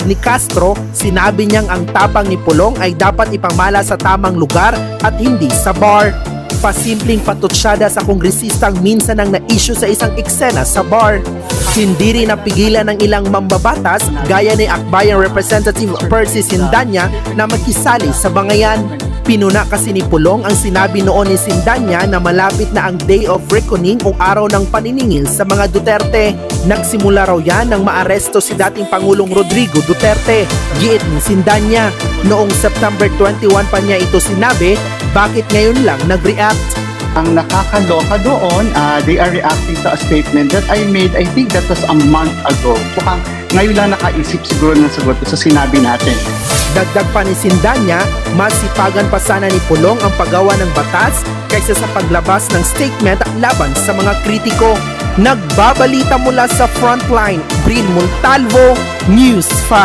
ni Castro, sinabi niyang ang tapang ni Pulong ay dapat ipamala sa tamang lugar at hindi sa bar. Pasimpleng patutsyada sa kongresistang minsan ang na-issue sa isang eksena sa bar. Hindi rin napigilan ng ilang mambabatas gaya ni Akbayan Representative Percy Sindanya na makisali sa bangayan. Pinuna kasi ni Pulong ang sinabi noon ni Sindanya na malapit na ang Day of Reckoning o araw ng paniningil sa mga Duterte. Nagsimula raw yan nang maaresto si dating Pangulong Rodrigo Duterte. Giit ni Sindanya, noong September 21 pa niya ito sinabi, bakit ngayon lang nag-react? Ang nakakaloka doon, they are reacting to a statement that I made, I think that was a month ago. Mukhang ngayon lang nakaisip siguro ng sagot sa sinabi natin. Dagdag pa ni Sindanya, mas sipagan pa sana ni Pulong ang paggawa ng batas kaysa sa paglabas ng statement laban sa mga kritiko. Nagbabalita mula sa Frontline, Bril Montalvo, News 5.